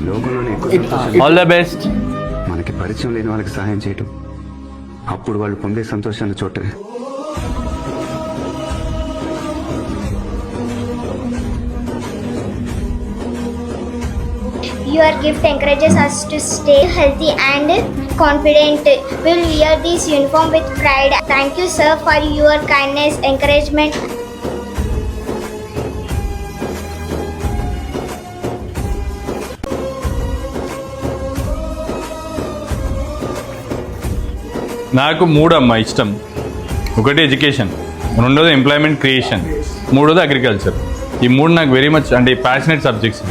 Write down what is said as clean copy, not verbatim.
లోకంలోనే ఎక్కువ సంతోషం ఆల్ ద బెస్ట్. మనకి పరిచయం లేని వాళ్ళకి సహాయం చేయటం, అప్పుడు వాళ్ళు పొందే సంతోషాన్ని చూడటమే. Your gift encourages us to stay healthy and confident. We'll wear this uniform with pride. Thank you, sir, for your kindness, encouragement. నాకు 3 అమ్మా ఇష్టం. ఒకటి ఎడ్యుకేషన్, రెండోది ఎంప్లాయ్మెంట్ క్రియేషన్, మూడోది అగ్రికల్చర్. ఈ 3 నాకు వెరీ మచ్ అంటే ప్యాషనెట్ సబ్జెక్ట్స్.